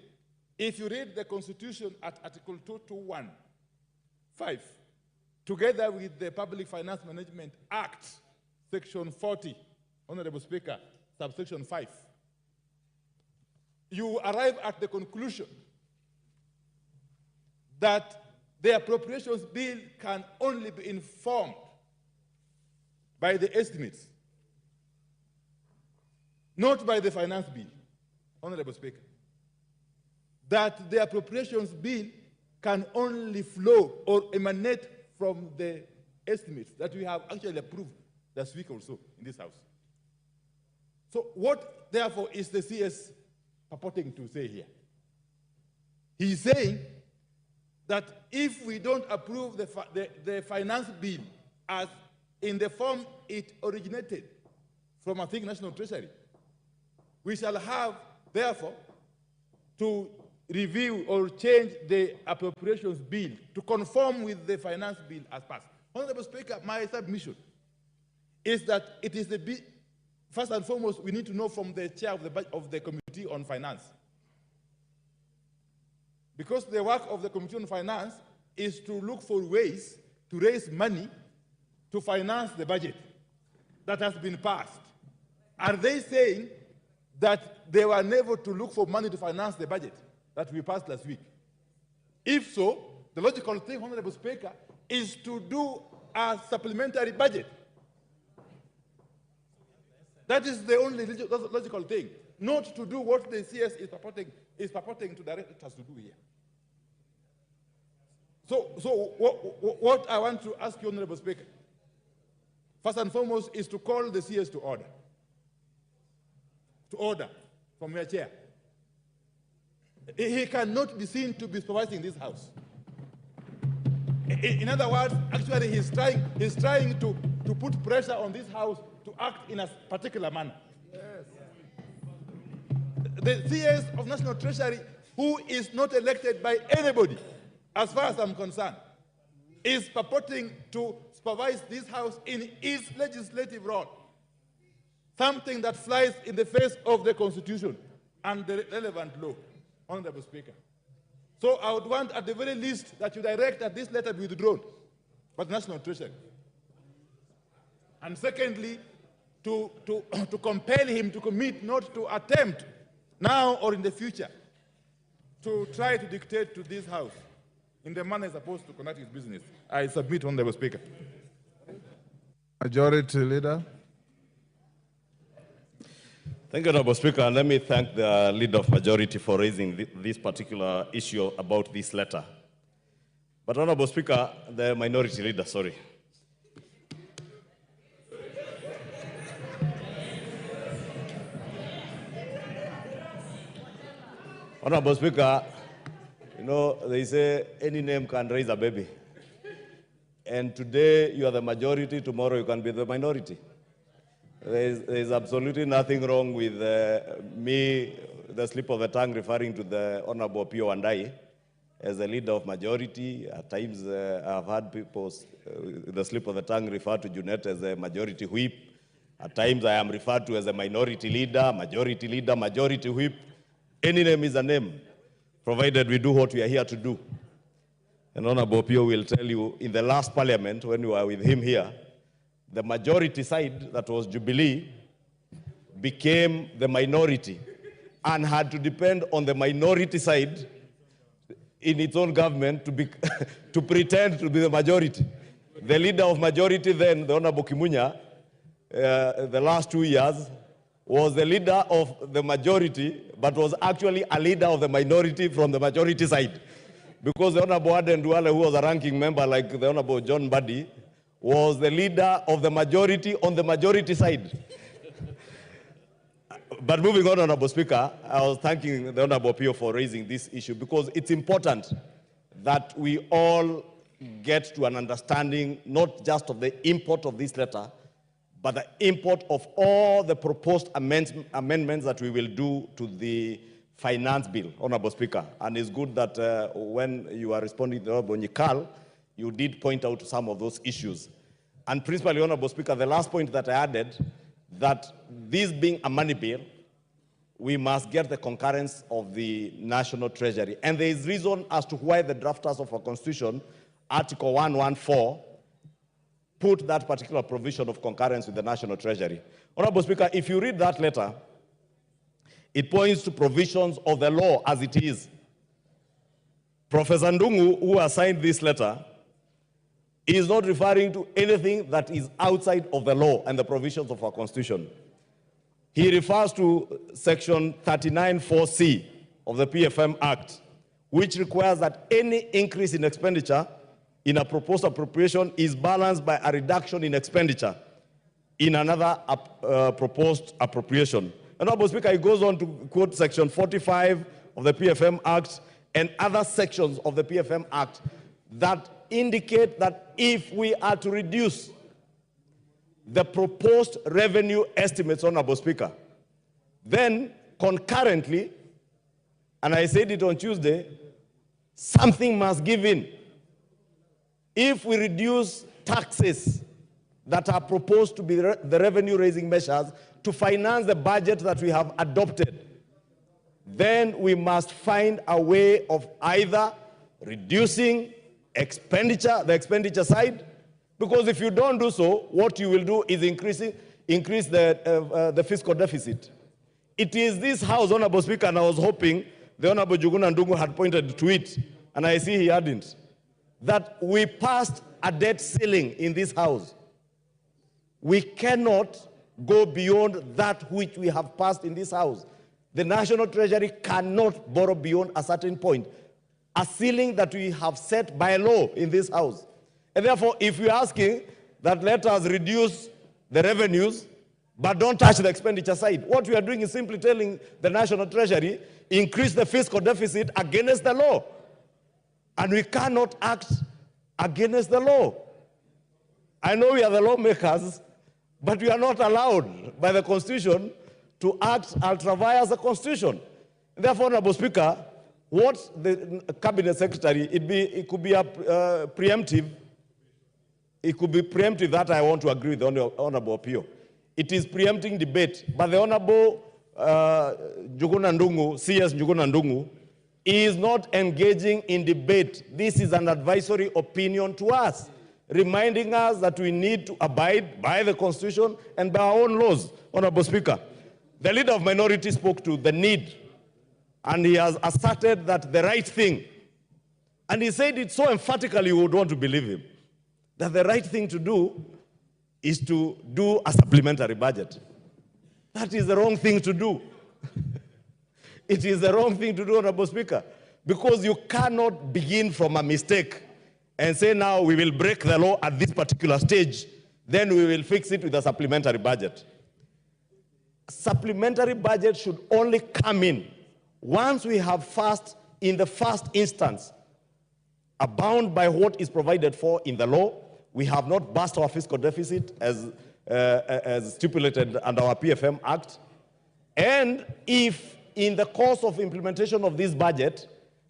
If you read the Constitution at Article 221(5), together with the Public Finance Management Act, Section 40, Honorable Speaker, subsection 5, you arrive at the conclusion that the appropriations bill can only be informed by the estimates, not by the finance bill, Honorable Speaker. That the appropriations bill can only flow or emanate from the estimates that we have actually approved last week also in this House. So what, therefore, is the CS purporting to say here? He's saying that if we don't approve the finance bill as in the form it originated from, I think, National Treasury, we shall have, therefore, to review or change the appropriations bill to conform with the finance bill as passed. Honorable Speaker, my submission is that it is the bill, first and foremost, we need to know from the chair of the Committee on Finance. Because the work of the Committee on Finance is to look for ways to raise money to finance the budget that has been passed. Are they saying that they were unable to look for money to finance the budget that we passed last week? If so, the logical thing, Honorable Speaker, is to do a supplementary budget. That is the only logical thing, not to do what the CS is purporting to direct us to do here. So what I want to ask you, Honorable Speaker, first and foremost, is to call the CS to order. To order from your chair. He cannot be seen to be supervising this House. In other words, actually, he's trying to put pressure on this House to act in a particular manner. Yes. The CS of National Treasury, who is not elected by anybody, as far as I'm concerned, is purporting to supervise this House in its legislative role. Something that flies in the face of the Constitution and the relevant law, Honorable Speaker. So I would want, at the very least, that you direct that this letter be withdrawn by the National Treasury. And secondly, to compel him to commit not to attempt, now or in the future, to try to dictate to this House in the manner it's supposed to conduct its business. I submit, Honorable Speaker. Majority Leader. Thank you, Honorable Speaker, and let me thank the Leader of Majority for raising this particular issue about this letter. But, Honorable Speaker, the Minority Leader, sorry. Honorable Speaker, you know, they say any name can raise a baby. And today you are the majority, tomorrow you can be the minority. There's absolutely nothing wrong with me, the slip of the tongue, referring to the Honorable Pio Wandai as a leader of majority. At times I've had people, the slip of the tongue, refer to Junet as a majority whip. At times I am referred to as a minority leader, majority whip. Any name is a name, provided we do what we are here to do. And Honorable Pio will tell you, in the last parliament, when you were with him here, the majority side, that was Jubilee, became the minority and had to depend on the minority side in its own government to pretend to be the majority. The leader of majority then, the Honorable Kimunya, the last 2 years, was the leader of the majority, but was actually a leader of the minority from the majority side. Because the Honorable Aden Duale, who was a ranking member like the Honorable John Buddy, was the leader of the majority on the majority side. But moving on, Honorable Speaker, I was thanking the Honorable Pio for raising this issue because it's important that we all get to an understanding not just of the import of this letter, but the import of all the proposed amendments that we will do to the finance bill, Honorable Speaker. And it's good that when you are responding to the Honorable Nyikal, you did point out some of those issues. And principally, Honorable Speaker, the last point that I added, that this being a money bill, we must get the concurrence of the National Treasury. And there is reason as to why the drafters of our Constitution, Article 114, put that particular provision of concurrence with the National Treasury. Honorable Speaker, if you read that letter, it points to provisions of the law as it is. Professor Ndungu, who assigned this letter, is not referring to anything that is outside of the law and the provisions of our Constitution. He refers to Section 39(4)(c) of the PFM Act, which requires that any increase in expenditure in a proposed appropriation is balanced by a reduction in expenditure in another proposed appropriation. Honorable Speaker, he goes on to quote Section 45 of the PFM Act and other sections of the PFM Act that indicate that if we are to reduce the proposed revenue estimates, Honorable Speaker, then concurrently, and I said it on Tuesday, something must give in. If we reduce taxes that are proposed to be the revenue-raising measures to finance the budget that we have adopted, then we must find a way of either reducing expenditure, the expenditure side, because if you don't do so, what you will do is increase the fiscal deficit. It is this House, Honorable Speaker, and I was hoping the Honorable Juguna Ndungu had pointed to it, and I see he hadn't, that we passed a debt ceiling in this House. We cannot go beyond that which we have passed in this House. The National Treasury cannot borrow beyond a certain point, a ceiling that we have set by law in this House. And therefore, if we're asking that let us reduce the revenues, but don't touch the expenditure side, what we are doing is simply telling the National Treasury, increase the fiscal deficit against the law. And we cannot act against the law. I know we are the lawmakers, but we are not allowed by the Constitution to act ultra vires the Constitution. Therefore, Honorable Speaker, what the Cabinet Secretary, it could be a preemptive. It could be preemptive, that I want to agree with the Honorable Pio. It is preempting debate, but the Honorable Juguna Ndungu, CS Juguna Ndungu, is not engaging in debate. This is an advisory opinion to us, reminding us that we need to abide by the Constitution and by our own laws. Honorable Speaker, the leader of minority spoke to the need, and he has asserted that the right thing, and he said it so emphatically you would want to believe him, that the right thing to do is to do a supplementary budget. That is the wrong thing to do. It is the wrong thing to do, Honorable Speaker, because you cannot begin from a mistake and say now we will break the law at this particular stage, then we will fix it with a supplementary budget. Supplementary budget should only come in once we have in the first instance, are bound by what is provided for in the law, we have not burst our fiscal deficit as stipulated under our PFM Act, and if in the course of implementation of this budget,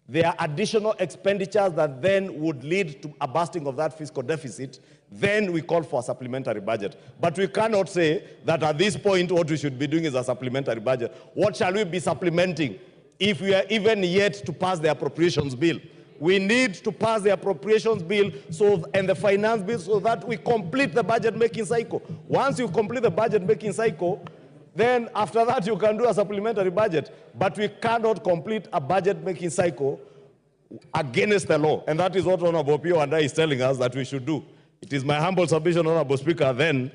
there are additional expenditures that then would lead to a bursting of that fiscal deficit, then we call for a supplementary budget. But we cannot say that at this point what we should be doing is a supplementary budget. What shall we be supplementing if we are even yet to pass the appropriations bill? We need to pass the appropriations bill and the finance bill so that we complete the budget-making cycle. Once you complete the budget-making cycle, then after that you can do a supplementary budget. But we cannot complete a budget-making cycle against the law. And that is what Honorable Pio and I is telling us that we should do. It is my humble submission, Honorable Speaker, then,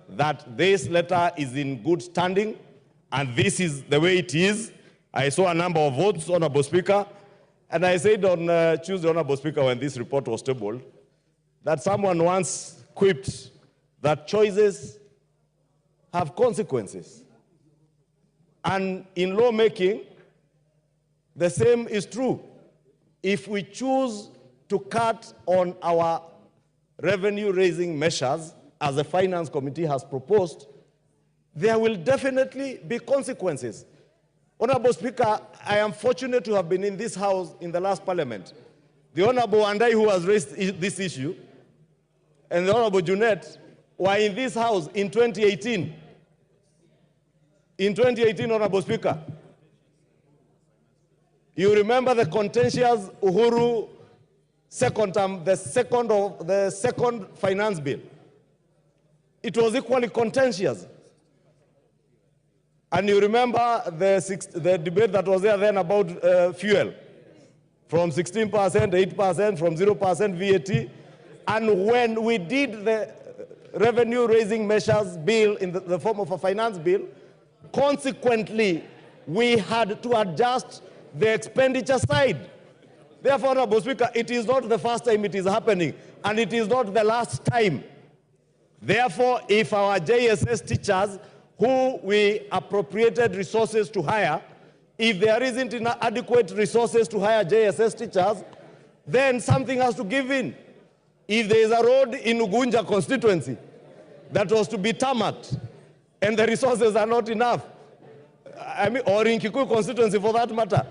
that this letter is in good standing, and this is the way it is. I saw a number of votes, Honorable Speaker, and I said on Tuesday, Honorable Speaker, when this report was tabled, that someone once quipped that choices have consequences. And in lawmaking, the same is true. If we choose to cut on our revenue-raising measures, as the Finance Committee has proposed, there will definitely be consequences. Honorable Speaker, I am fortunate to have been in this House in the last Parliament. The Honorable Andai, who has raised this issue, and the Honorable Junet were in this House in 2018. In 2018, Honorable Speaker, you remember the contentious Uhuru second term, the second finance bill. It was equally contentious. And you remember the debate that was there then about fuel, from 16%, 8%, from 0% VAT. And when we did the revenue-raising measures bill in the form of a finance bill, consequently, we had to adjust the expenditure side. Therefore, Honorable Speaker, it is not the first time it is happening, and it is not the last time. Therefore, if our JSS teachers, who we appropriated resources to hire, if there isn't adequate resources to hire JSS teachers, then something has to give in. If there is a road in Ugunja constituency that was to be tarmacked, and the resources are not enough, or in Kikuyu constituency for that matter,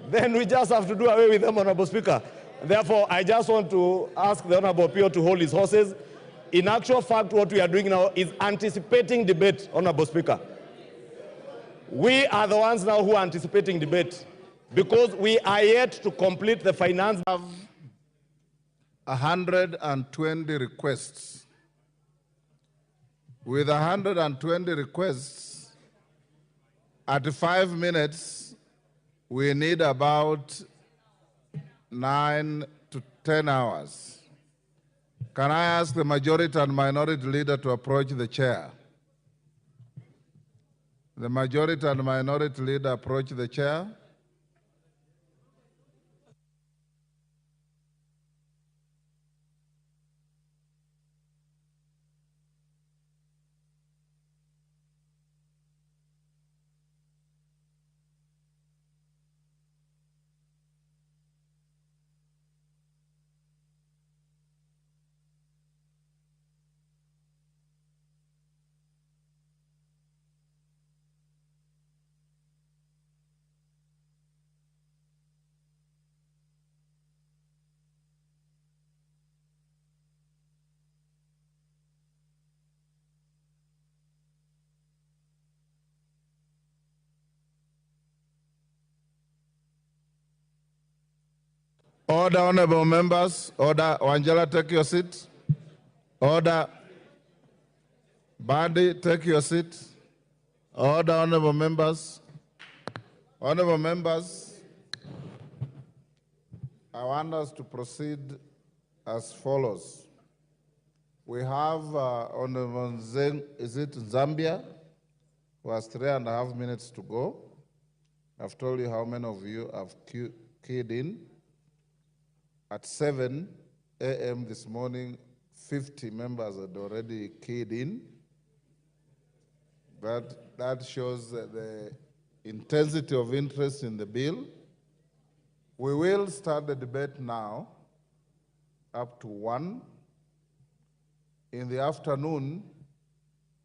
then we just have to do away with them, Honorable Speaker. Therefore, I just want to ask the Honorable Pio to hold his horses. In actual fact, what we are doing now is anticipating debate, Honorable Speaker. We are the ones now who are anticipating debate because we are yet to complete the finance. We have 120 requests. With 120 requests, at 5 minutes, we need about 9 to 10 hours. Can I ask the majority and minority leader to approach the chair? The majority and minority leader approach the chair. Order, honorable members. Order. Wangela, take your seat. Order. Badi, take your seat. Order, honorable members. Honorable members, I want us to proceed as follows. We have Honorable Zambia, who has 3.5 minutes to go. I've told you how many of you have keyed in. At 7 a.m. this morning, 50 members had already keyed in. That shows the intensity of interest in the bill. We will start the debate now up to 1. In the afternoon,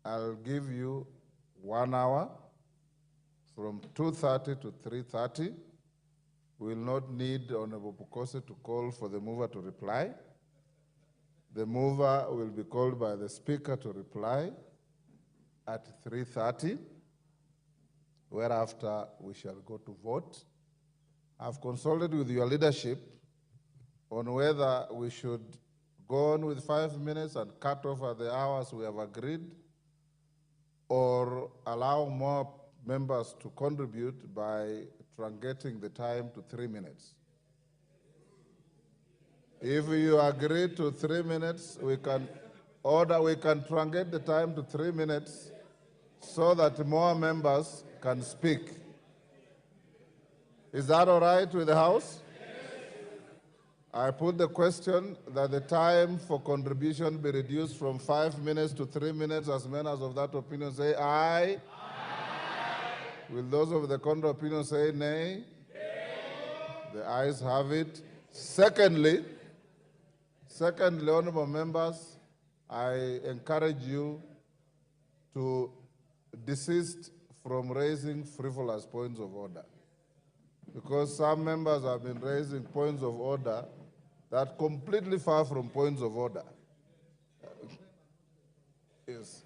I'll give you 1 hour from 2:30 to 3:30. We will not need Honorable Bukose to call for the mover to reply. The mover will be called by the Speaker to reply at 3:30, whereafter we shall go to vote. I've consulted with your leadership on whether we should go on with 5 minutes and cut off at the hours we have agreed, or allow more members to contribute by truncating the time to 3 minutes. If you agree to 3 minutes, we can truncate the time to 3 minutes so that more members can speak. Is that all right with the House? I put the question that the time for contribution be reduced from 5 minutes to 3 minutes. As members of that opinion say aye. Aye. Will those of the contrary opinion say nay? Nay. The ayes have it. Secondly, honorable members, I encourage you to desist from raising frivolous points of order, because some members have been raising points of order that are completely far from points of order. Yes.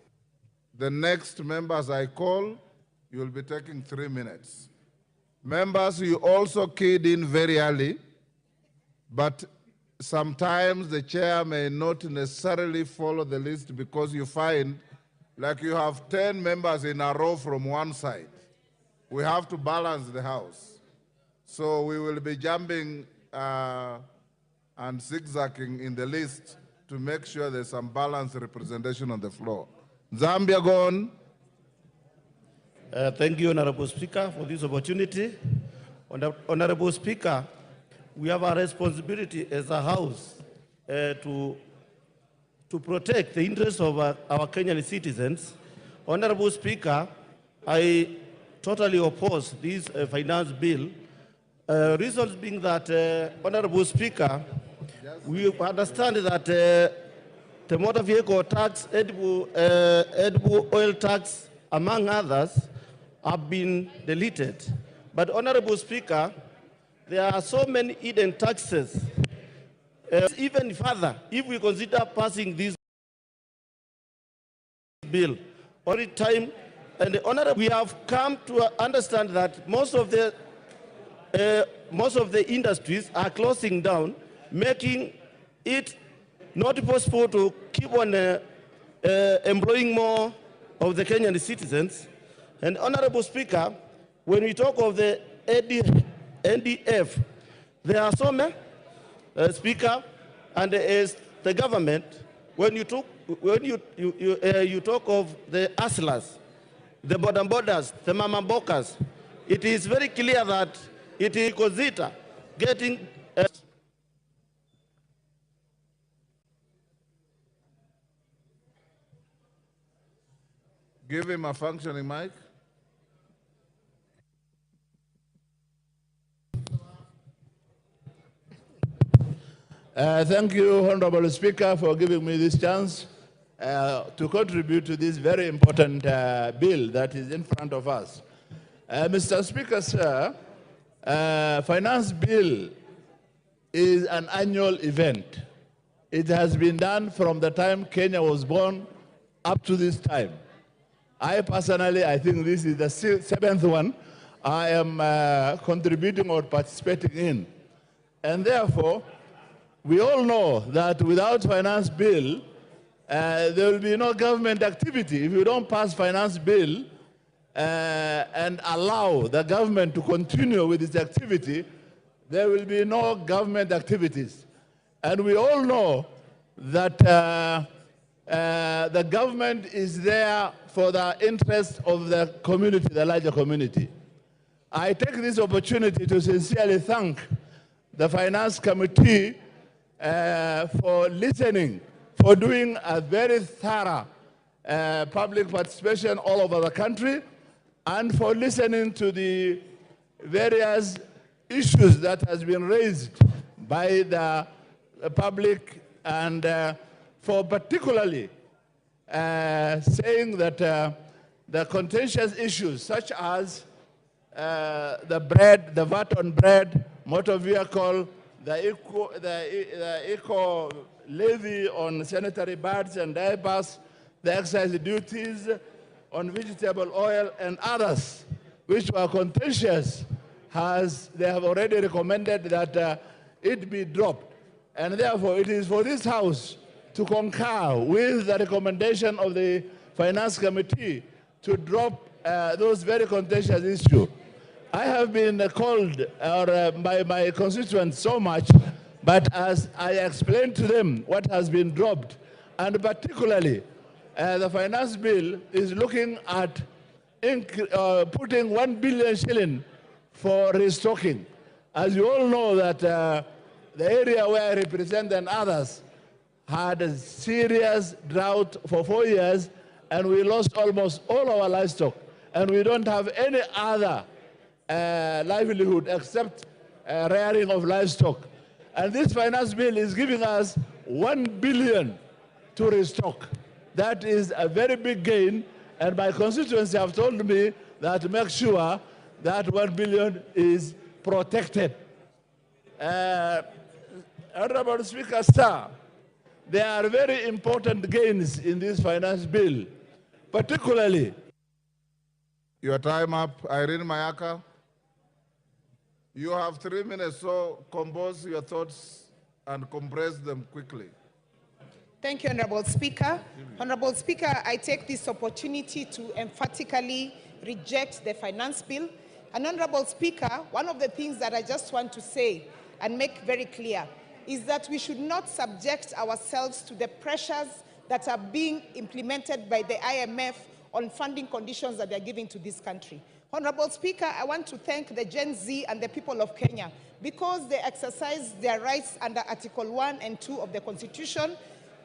The next members I call, you will be taking 3 minutes. Members, you also keyed in very early, but sometimes the chair may not necessarily follow the list because you find like you have 10 members in a row from one side. We have to balance the House. So we will be jumping and zigzagging in the list to make sure there's some balanced representation on the floor. Zambia, go on. Thank you, Honorable Speaker, for this opportunity. Honorable Speaker, we have a responsibility as a House to protect the interests of our Kenyan citizens. Honorable Speaker, I totally oppose this finance bill. Reasons being that, Honorable Speaker, we understand that the motor vehicle tax, edible oil tax, among others, have been deleted. But, Honorable Speaker, there are so many hidden taxes. Even further, if we consider passing this bill, all time, and Honorable, we have come to understand that most of the industries are closing down, making it not possible to keep on employing more of the Kenyan citizens. And Honorable Speaker, when we talk of the NDF, there are so many, Speaker, and as the government, when you talk of the hustlers, the borders, the mamambokas, it is very clear that it is Kozita getting. Give him a functioning mic. Thank you, Honorable Speaker, for giving me this chance to contribute to this very important bill that is in front of us. Mr. Speaker, sir, finance bill is an annual event. It has been done from the time Kenya was born up to this time. I personally, I think this is the 7th one I am contributing or participating in. And therefore, we all know that without finance bill, there will be no government activity. If you don't pass finance bill and allow the government to continue with its activity, there will be no government activities. And we all know that the government is there for the interest of the community, the larger community. I take this opportunity to sincerely thank the Finance Committee for listening, for doing a very thorough public participation all over the country, and for listening to the various issues that has been raised by the public, and for particularly saying that the contentious issues such as the bread, the VAT on bread, motor vehicle, the eco levy on sanitary pads and diapers, the excise duties on vegetable oil and others, which were contentious, they have already recommended that it be dropped. And therefore, it is for this House to concur with the recommendation of the Finance Committee to drop those very contentious issues. I have been called by my constituents so much, but as I explained to them what has been dropped, and particularly the finance bill is looking at putting 1 billion shilling for restocking. As you all know that the area where I represent and others had a serious drought for 4 years, and we lost almost all our livestock, and we don't have any other livelihood except rearing of livestock. And this finance bill is giving us 1 billion to restock. That is a very big gain, and my constituents have told me that to make sure that 1 billion is protected. Honorable Speaker, sir, there are very important gains in this finance bill, particularly. Your time up, Irene Mayaka. You have 3 minutes, so compose your thoughts and compress them quickly. Thank you, Honorable Speaker. Honorable Speaker, I take this opportunity to emphatically reject the finance bill. And Honorable Speaker, one of the things that I just want to say and make very clear is that we should not subject ourselves to the pressures that are being implemented by the IMF on funding conditions that they are giving to this country. Honorable Speaker, I want to thank the Gen Z and the people of Kenya because they exercise their rights under Article 1 and 2 of the Constitution,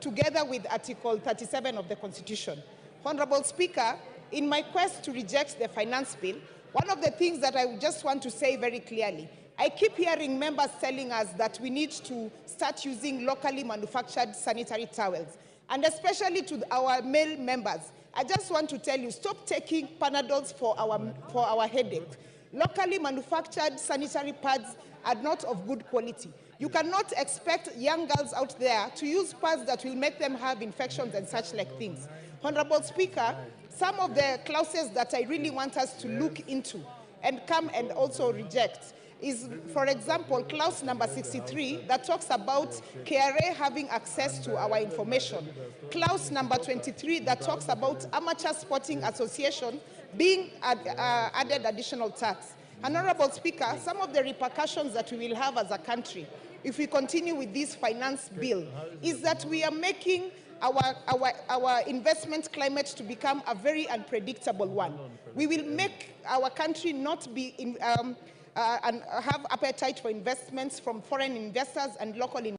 together with Article 37 of the Constitution. Honorable Speaker, in my quest to reject the finance bill, one of the things that I just want to say very clearly, I keep hearing members telling us that we need to start using locally manufactured sanitary towels, and especially to our male members. I just want to tell you, stop taking Panadols for our headache. Locally manufactured sanitary pads are not of good quality. You cannot expect young girls out there to use pads that will make them have infections and such like things. Honorable Speaker, some of the clauses that I really want us to look into and come and also reject is, for example, clause number 63 that talks about KRA having access to our information. Clause number 23 that talks about amateur sporting association being added additional tax. Honorable Speaker, some of the repercussions that we will have as a country if we continue with this finance bill is that we are making our investment climate to become a very unpredictable one. We will make our country not be and have appetite for investments from foreign investors and local investors.